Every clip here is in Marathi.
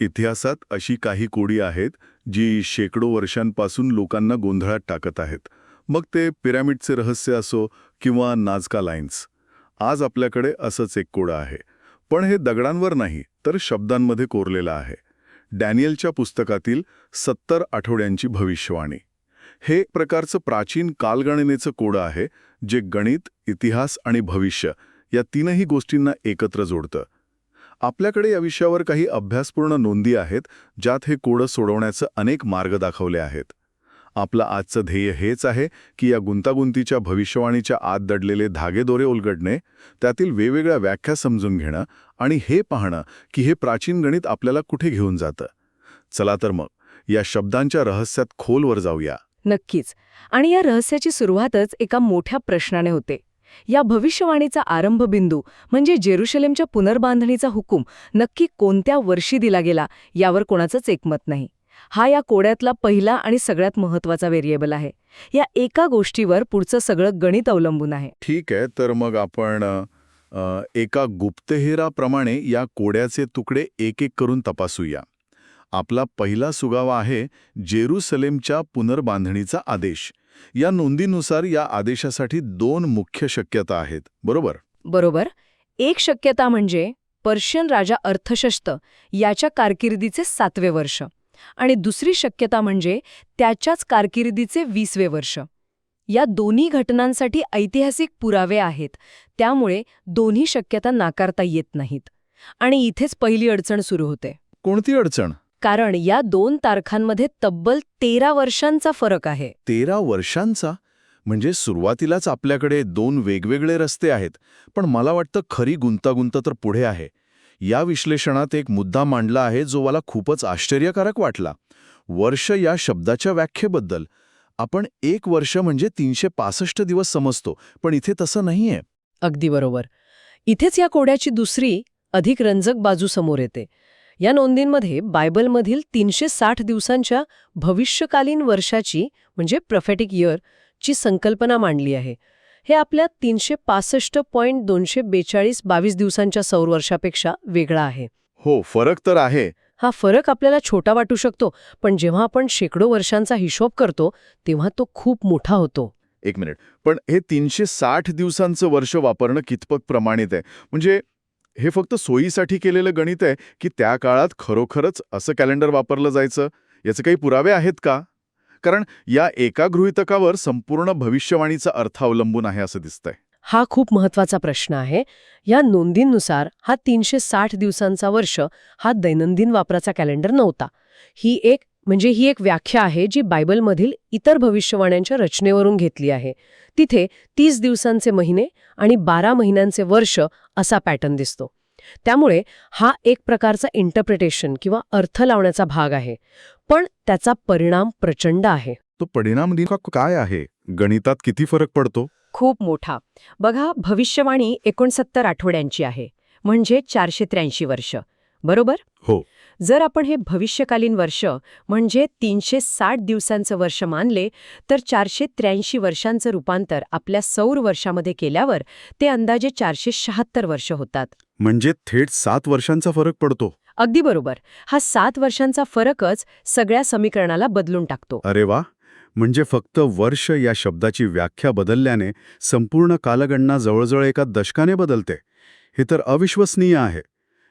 इतिहासात अशी काही कोडी आहेत जी शेकडो वर्षांपासून लोकांना गोंधळात टाकत आहेत. मग ते पिरॅमिडचे रहस्य असो किंवा नाझका लाईन्स. आज आपल्याकडे असंच एक कोडं आहे. पण हे दगडांवर नाही तर शब्दांमध्ये कोरलेलं आहे. डॅनियलच्या पुस्तकातील 70 आठवड्यांची भविष्यवाणी. हे एक प्रकारचं प्राचीन कालगणनेचं कोडं आहे जे गणित, इतिहास आणि भविष्य या तीनही गोष्टींना एकत्र जोडतं. आपल्याकडे या विषयावर काही अभ्यासपूर्ण नोंदी आहेत ज्यात हे कोडं सोडवण्याचे अनेक मार्ग दाखवले आहेत. आपलं आजचं ध्येय हेच आहे की या गुंतागुंतीच्या भविष्यवाणीच्या आत दडलेले धागेदोरे उलगडणे, त्यातील वेगवेगळ्या व्याख्या समजून घेणं आणि हे पाहणं की हे प्राचीन गणित आपल्याला कुठे घेऊन जातं. चला तर मग या शब्दांच्या रहस्यात खोलवर जाऊया. नक्कीच. आणि या रहस्याची सुरुवातच एका मोठ्या प्रश्नाने होते. या भविष्यवाणीचा आरंभबिंदू म्हणजे जेरुशलेमच्या पुनर्बांधणीचा हुकूम नक्की कोणत्या वर्षी दिला गेला यावर कोणाचंच एकमत नाही. हा या कोड्यातला पहिला आणि सगळ्यात महत्त्वाचा व्हेरिएबल आहे. या एका गोष्टीवर पुढचं सगळं गणित अवलंबून आहे. ठीक आहे, तर मग आपण एका गुप्तहेराप्रमाणे या कोड्याचे तुकडे एक एक करून तपासूया. आपला पहिला सुगावा आहे जेरुसलेमच्या पुनर्बांधणीचा आदेश. या नोंदीनुसार या आदेशासाठी 2 मुख्य शक्यता आहेत, बरोबर? बरोबर. एक शक्यता म्हणजे पर्शियन राजा अर्थशस्त्र याच्या कारकिर्दीचे 7वे वर्ष आणि दुसरी शक्यता म्हणजे त्याच्याच कारकिर्दीचे 20वे वर्ष. या दोन्ही घटनांसाठी ऐतिहासिक पुरावे आहेत, त्यामुळे दोन्ही शक्यता नाकारता येत नाहीत. आणि इथेच पहिली अडचण सुरू होते. कोणती अडचण? कारण या 2 तारखांमध्ये तब्बल 13 वर्षांचा फरक आहे. 13 वर्षांचा? म्हणजे सुरुवातीलाच आपल्याकडे 2 वेगवेगळे रस्ते आहेत. पण मला वाटतं खरी गुंतागुंत तर पुढे आहे. या विश्लेषणात एक मुद्दा मांडला आहे जो मला खूपच आश्चर्यकारक वाटला. वर्ष या शब्दाच्या व्याख्येबद्दल. आपण 1 वर्ष म्हणजे 365 दिवस समजतो, पण इथे तसं नाहीये. अगदी बरोबर. इथेच या कोड्याची दुसरी, अधिक रंजक बाजू समोर येते. या नोंदींमध्ये बायबलमधील 360 दिवसांच्या भविष्यकालीन वर्षाची म्हणजे प्रॉफेटिक इयर ची संकल्पना मांडली आहे. हे आपल्या 365.242 दिवसांच्या सौरवर्षापेक्षा वेगळा आहे. हो, फरक तर आहे. हा फरक आपल्याला छोटा वाटू शकतो, पण जेव्हा आपण शेकडो वर्षांचा हिशोब करतो तेव्हा तो खूप मोठा होतो. एक मिनिट, पण हे 360 दिवसांचं वर्ष वापरणं कितपत प्रमाणित आहे? म्हणजे हे फक्त सोयीसाठी केलेलं गणित आहे की त्या काळात खरोखरच असं कॅलेंडर वापरलं जायचं? याचे काही पुरावे आहेत का? कारण या एका गृहीतकावर संपूर्ण भविष्यवाणीचा अर्थ अवलंबून आहे असं दिसतंय. हा खूप महत्त्वाचा प्रश्न आहे. या नोंदींनुसार हा 360 दिवसांचा वर्ष हा दैनंदिन वापराचा कॅलेंडर नव्हता. ही एक व्याख्या आहे जी बायबलमधील इतर भविष्यवाण्यांच्या रचनेवरून घेतली आहे. तिथे 30 दिवसांचे महिने आणि 12 महिन्यांचे वर्ष असा पॅटर्न दिसतो. त्यामुळे हा एक प्रकारचा इंटरप्रिटेशन किंवा अर्थ लावण्याचा भाग आहे. पण त्याचा परिणाम प्रचंड आहे. तो परिणाम नेमका काय आहे? गणितात किती फरक पडतो? खूप मोठा. बघा, भविष्यवाणी 69 आठवड्यांची आहे, म्हणजे 483 वर्ष, बरोबर? हो. जर आपण हे भविष्यकालीन वर्ष म्हणजे 360 दिवसांचं वर्ष मानले तर 483 वर्षांचं रूपांतर आपल्या सौर वर्षामध्ये केल्यावर ते अंदाजे 476 वर्ष होतात. म्हणजे थेट 7 वर्षांचा फरक पडतो. अगदी बरोबर. हा 7 वर्षांचा फरकच सगळ्या समीकरणाला बदलून टाकतो. अरे वा, म्हणजे फक्त वर्ष या शब्दाची व्याख्या बदलल्याने संपूर्ण कालगणना जवळजवळ एका दशकाने बदलते. हे तर अविश्वसनीय आहे.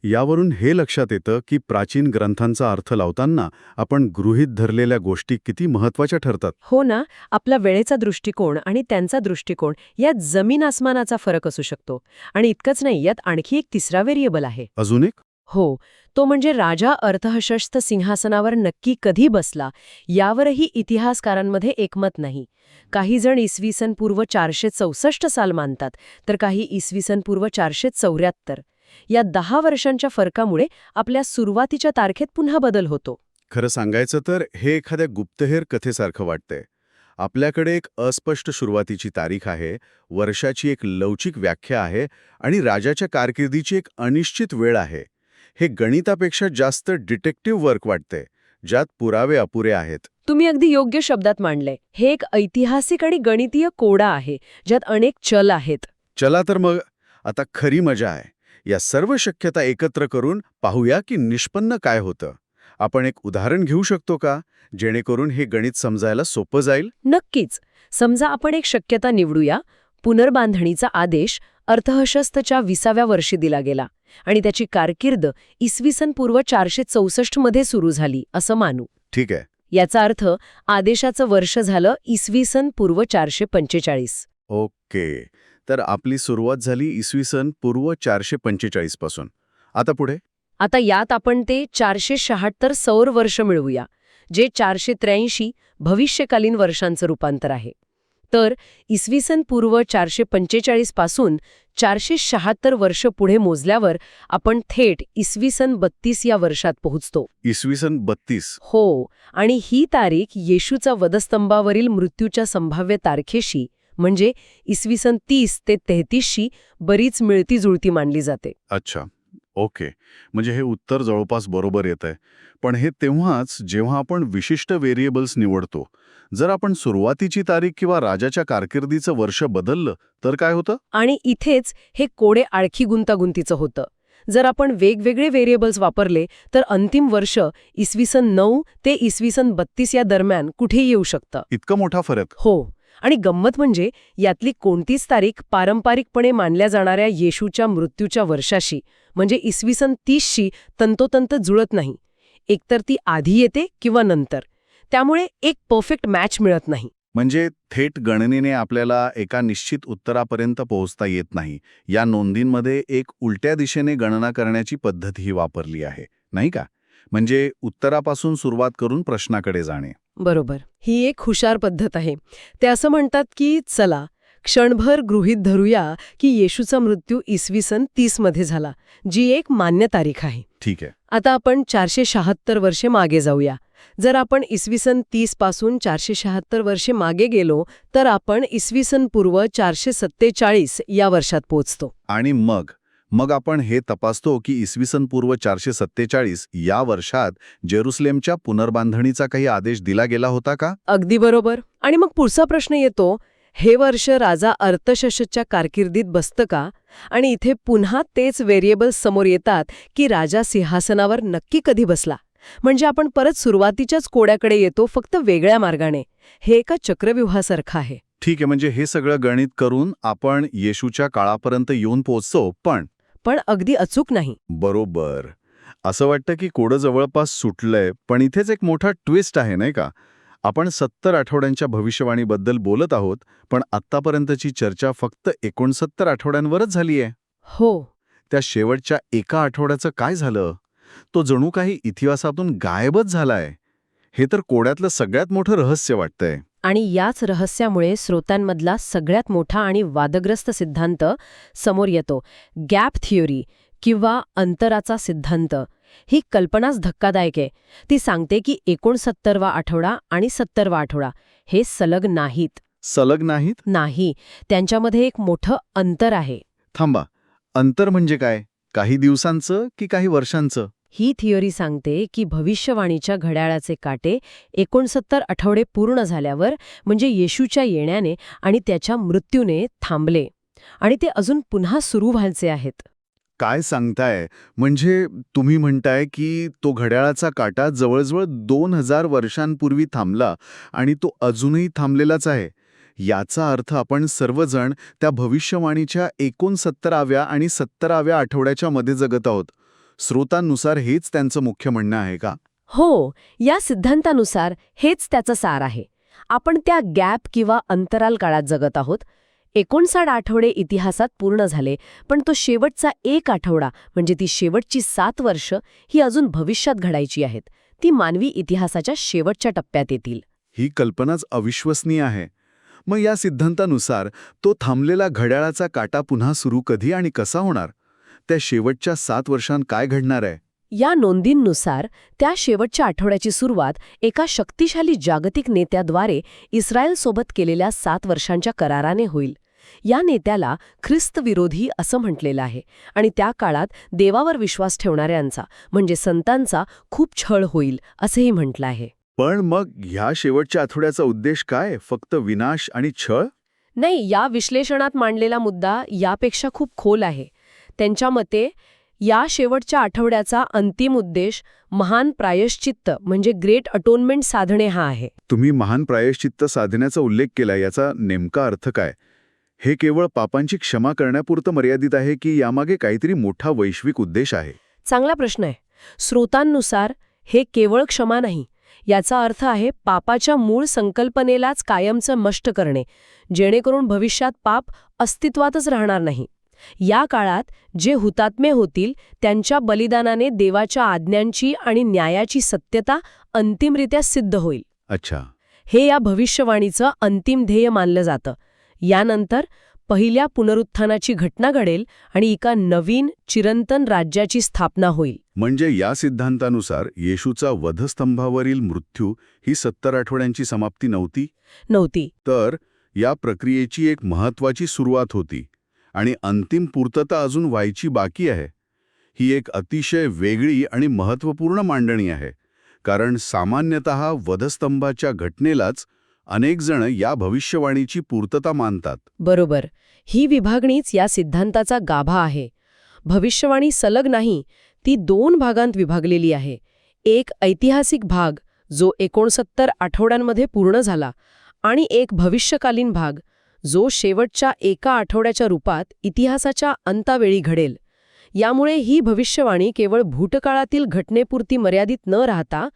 यावरून हे लक्षात येतं की प्राचीन ग्रंथांचा अर्थ लावताना आपण गृहीत धरलेल्या गोष्टी किती महत्त्वाच्या ठरतात. हो ना. आपला वेळेचा दृष्टिकोन आणि त्यांचा दृष्टिकोन यात जमीन आसमानाचा फरक असू शकतो. आणि इतकंच नाही, यात आणखी एक तिसरा व्हेरिएबल आहे. अजून एक? हो, तो म्हणजे राजा अर्थशस्त्र सिंहासनावर नक्की कधी बसला यावरही इतिहासकारांमध्ये एकमत नाही. काही जण इसवी पूर्व 464 साल मानतात, तर काही इसवी पूर्व 474. या 10 वर्षांच्या फरकामुळे आपल्या सुरुवातीच्या तारखेत पुन्हा बदल होतो. खरं सांगायचं तर हे एखाद्या गुप्तहेर कथेसारखं वाटतंय. आपल्याकडे एक अस्पष्ट सुरुवातीची तारीख आहे, वर्षाची एक लवचिक व्याख्या आहे आणि राजाच्या कारकिर्दीची एक अनिश्चित वेळ आहे. हे गणितापेक्षा जास्त डिटेक्टिव्ह वर्क वाटते, ज्यात पुरावे अपुरे आहेत. तुम्ही अगदी योग्य शब्दात मांडलंय. हे एक ऐतिहासिक आणि गणितीय कोडा आहे, ज्यात अनेक चल आहेत. चला तर मग आता खरी मजा आहे. या सर्व शक्यता एकत्र करून पाहूया की निष्पन्न काय होतं. आपण एक उदाहरण घेऊ शकतो का, जेणेकरून हे गणित समजायला सोपं जाईल? नक्कीच. समजा आपण एक शक्यता निवडूया. पुनर्बांधणीचा आदेश अर्थहशस्तच्या 20व्या वर्षी दिला गेला आणि त्याची कारकीर्द इसवी सन पूर्व 464 मध्ये सुरू झाली असं मानू. ठीक आहे. याचा अर्थ आदेशाचं वर्ष झालं इसवी सन पूर्व 445. ओके. तर आपली सुरुवात झाली इसवी सन पूर्व 445 पासून. आता पुढे? आता यात आपण ते 476 सौर वर्ष मिळवूया, जे 483 भविष्यकालीन वर्षांचं रूपांतर आहे. तर इसवी सन पूर्व 445 पासून 476 वर्ष पुढे मोजल्यावर आपण थेट इसवी सन 32 या वर्षात पोहोचतो. इसवी सन 32? हो, आणि ही तारीख येशूचा वधस्तंभावरील मृत्यूच्या संभाव्य तारखेशी म्हणजे इसवी सन 30 ते 33शी बरीच मिळती-जुळती मानली जाते. अच्छा. ओके. म्हणजे हे उत्तर जवळपास बरोबर येतंय. पण हे तेव्हाच जेव्हा आपण विशिष्ट व्हेरिएबल्स निवडतो. जर आपण सुरुवातीची तारीख किंवा राजाच्या कारकिर्दीचं वर्ष बदललं तर काय होतं? आणि इथेच हे कोडे आणखी गुंतागुंतीचं होतं. जर आपण वेगवेगळे व्हेरिएबल्स वापरले तर अंतिम वर्ष इसवी सन 9 ते इसवी सन 32 या दरम्यान कुठेही येऊ शकतं. इतका मोठा फरक? हो. आणि गंमत म्हणजे यातली कोणतीच तारीख पारंपरिकपणे मानल्या जाणाऱ्या येशूच्या मृत्यूच्या वर्षाशी म्हणजे इसवी सन 30शी तंतोतंत जुळत नाही. एकतर ती आधी येते किंवा नंतर. त्यामुळे एक परफेक्ट मॅच मिळत नाही. म्हणजे थेट गणनेने आपल्याला एका निश्चित उत्तरापर्यंत पोहोचता येत नाही. या नोंदींमध्ये एक उलट्या दिशेने गणना करण्याची पद्धतही वापरली आहे, नाही का? म्हणजे उत्तरापासून सुरुवात करून प्रश्नाकडे जाणे. बरोबर. ही एक हुशार पद्धत आहे. ते असं म्हणतात की चला क्षणभर गृहीत धरूया की येशूचा मृत्यू इसवी सन 30 मध्ये झाला, जी एक मान्य तारीख आहे. ठीक आहे. आता आपण 476 वर्षे मागे जाऊया. जर आपण इसवी सन 30 पासून 476 वर्षे मागे गेलो तर आपण इसवी सन पूर्व 447 या वर्षात पोहोचतो. आणि मग आपण हे तपासतो की इसवी सन पूर्व 447 या वर्षात जेरुसलेमच्या पुनर्बांधणीचा काही आदेश दिला गेला होता का? अगदी बरोबर. आणि मग पुढचा प्रश्न येतो, हे वर्ष राजा अर्थशस्त्रच्या कारकिर्दीत बसतं का? आणि इथे पुन्हा तेच व्हेरिएबल्स समोर येतात की राजा सिंहासनावर नक्की कधी बसला. म्हणजे आपण परत सुरुवातीच्याच कोड्याकडे येतो, फक्त वेगळ्या मार्गाने. हे एका चक्रव्यूहासारखं आहे. ठीक आहे. म्हणजे हे सगळं गणित करून आपण येशूच्या काळापर्यंत येऊन पोहोचतो. पण अगदी अचूक नाही. बरोबर. असं वाटतं की कोडं जवळपास सुटलंय, पण इथेच एक मोठा ट्विस्ट आहे, नाही का? आपण 70 आठवड्यांच्या भविष्यवाणीबद्दल बोलत आहोत, पण आत्तापर्यंतची चर्चा फक्त 69 आठवड्यांवरच झाली आहे. हो. त्या शेवटच्या एका आठवड्याचं काय झालं? तो जणू काही इतिहासातून गायबच झालाय. हे तर कोड्यातलं सगळ्यात मोठं रहस्य वाटतंय. आणि याच रहस्यामुळे श्रोतांमधला सगळ्यात मोठा आणि वादग्रस्त सिद्धांत समोर येतो, गॅप थिअरी किंवा अंतराचा सिद्धांत. ही कल्पनाच धक्कादायक आहे. ती सांगते की 69वा आठवडा आणि 70वा आठवडा हे सलग नाहीत. सलग नाहीत? नाही. त्यांच्यामध्ये एक मोठं अंतर आहे. थांबा. अंतर म्हणजे काय? काही दिवसांचं की काही वर्षांचं? ही थिअरी सांगते की भविष्यवाणीच्या घड्याळाचे काटे 69 आठवडे पूर्ण झाल्यावर म्हणजे येशूच्या येण्याने आणि त्याच्या मृत्यूने थांबले आणि ते अजून पुन्हा सुरू व्हायचे आहेत. काय सांगताय? म्हणजे तुम्ही म्हणताय की तो घड्याळाचा काटा जवळजवळ 2000 वर्षांपूर्वी थांबला आणि तो अजूनही थांबलेलाच आहे. याचा अर्थ आपण सर्वजण त्या भविष्यवाणीच्या 69व्या आणि 70व्या आठवड्याच्या मध्ये जगत आहोत. स्रोतांनुसार हेच त्यांचं मुख्य म्हणणं आहे का? हो, या सिद्धांतानुसार हेच त्याचं सार आहे. आपण त्या गॅप किंवा अंतराल काळात जगत आहोत. 59 आठवडे इतिहासात पूर्ण झाले, पण तो शेवटचा एक आठवडा म्हणजे ती शेवटची 7 वर्ष ही अजून भविष्यात घडायची आहेत. ती मानवी इतिहासाच्या शेवटच्या टप्प्यात येतील. ही कल्पनाच अविश्वसनीय आहे. मग या सिद्धांतानुसार तो थांबलेला घड्याळाचा काटा पुन्हा सुरू कधी आणि कसा होणार? त्या शेवटच्या 7 वर्षांत काय घडणार आहे? या नोंदींनुसार त्या शेवटच्या आठवड्याची सुरुवात एका शक्तिशाली जागतिक नेत्याद्वारे इस्रायलसोबत केलेल्या 7 वर्षांच्या कराराने होईल. या नेत्याला ख्रिस्तविरोधी असं म्हटलेलं आहे आणि त्या काळात देवावर विश्वास ठेवणाऱ्यांचा म्हणजे संतांचा खूप छळ होईल असंही म्हटलं आहे. पण मग ह्या शेवटच्या आठवड्याचा उद्देश काय? फक्त विनाश आणि छळ? नाही, या विश्लेषणात मांडलेला मुद्दा यापेक्षा खूप खोल आहे. त्यांच्या मते या शेवटच्या आठवड्याचा अंतिम उद्देश महान प्रायश्चित्त म्हणजे ग्रेट अटोनमेंट साधणे हा आहे. तुम्ही महान प्रायश्चित्त साधण्याचा उल्लेख केला, याचा नेमका अर्थ काय? हे केवळ पापांची क्षमा करण्यापुरतं मर्यादित आहे की यामागे काहीतरी मोठा वैश्विक उद्देश आहे? चांगला प्रश्न आहे. स्रोतांनुसार हे केवळ क्षमा नाही, याचा अर्थ आहे पापाच्या मूळ संकल्पनेलाच कायमचं नष्ट करणे, जेणेकरून भविष्यात पाप अस्तित्वातच राहणार नाही. या काळात जे हुतात्मे होतील त्यांच्या बलिदानाने देवाच्या आज्ञांची आणि न्यायाची सत्यता अंतिमरित्या सिद्ध होईल. अच्छा. हे या भविष्यवाणीचं अंतिम ध्येय मानलं जातं. यानंतर पहिल्या पुनरुत्थानाची घटना घडेल आणि एका नवीन चिरंतन राज्याची स्थापना होईल. म्हणजे या सिद्धांतानुसार येशूचा वधस्तंभावरील मृत्यू ही 70 आठवड्यांची समाप्ती नव्हती, तर या प्रक्रियेची एक महत्वाची सुरुवात होती आणि अंतिम पूर्तता अजून व्हायची बाकी आहे. ही एक अतिशय वेगळी आणि महत्त्वपूर्ण मांडणी आहे, कारण सामान्यतः वधस्तंभाच्या घटनेलाच अनेक जण या भविष्यवाणीची पूर्तता मानतात. बरोबर. ही विभागणीच या सिद्धांताचा गाभा आहे. भविष्यवाणी सलग नाही, ती 2 भागांत विभागलेली आहे. एक ऐतिहासिक भाग जो 69 आठवड्यांमध्ये पूर्ण झाला आणि एक भविष्यकालीन भाग जो शेवटच्या एका आठवड्याच्या रूपात इतिहासाच्या अंतावेळी घडेल. यामुळे ही भविष्यवाणी केवळ भूतकाळातील घटनेपुरती मर्यादित न राहता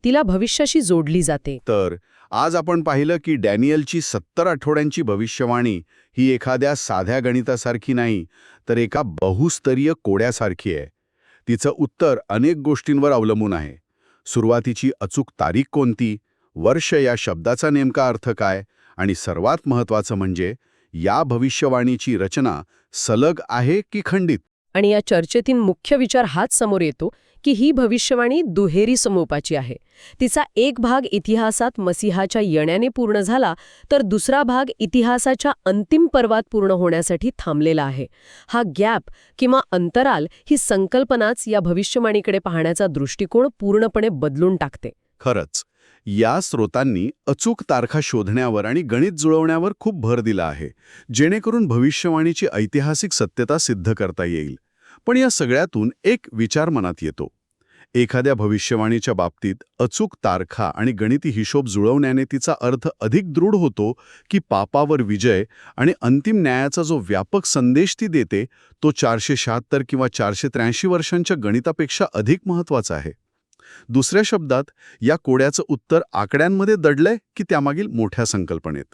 तिला भविष्याशी जोडली जाते. तर आज आपण पाहिलं की डॅनियलची 70 आठवड्यांची भविष्यवाणी ही एखाद्या साध्या गणितासारखी नाही, तर एका बहुस्तरीय कोड्यासारखी आहे. तिचं उत्तर अनेक गोष्टींवर अवलंबून आहे. सुरुवातीची अचूक तारीख कोणती, वर्ष या शब्दाचा नेमका अर्थ काय, आणि सर्वात महत्त्वाचं म्हणजे या भविष्यवाणीची रचना सलग आहे की खंडित. आणि या चर्चेतील मुख्य विचार हाच समोर येतो की ही भविष्यवाणी दुहेरी समूपाची आहे. तिचा एक भाग इतिहासात मसीहाच्या येण्याने पूर्ण झाला, तर दुसरा भाग इतिहासाच्या अंतिम पर्वात पूर्ण होण्यासाठी थांबलेला आहे. हा गॅप किंवा अंतराल ही संकल्पनाच या भविष्यवाणीकडे पाहण्याचा दृष्टिकोन पूर्णपणे बदलून टाकते. खरंच, या स्रोतांनी अचूक तारखा शोधण्यावर आणि गणित जुळवण्यावर खूप भर दिला आहे, जेणेकरून भविष्यवाणीची ऐतिहासिक सत्यता सिद्ध करता येईल. पण या सगळ्यातून एक विचार मनात येतो. एखाद्या भविष्यवाणीच्या बाबतीत अचूक तारखा आणि गणिती हिशोब जुळवण्याने तिचा अर्थ अधिक दृढ होतो की पापावर विजय आणि अंतिम न्यायाचा जो व्यापक संदेश ती देते तो 476 किंवा 483 वर्षांच्या गणितापेक्षा अधिक महत्त्वाचा आहे? दुसऱ्या शब्दात, या कोड्याचं उत्तर आकड्यांमध्ये दडलंय की त्यामागील मोठ्या संकल्पनेत?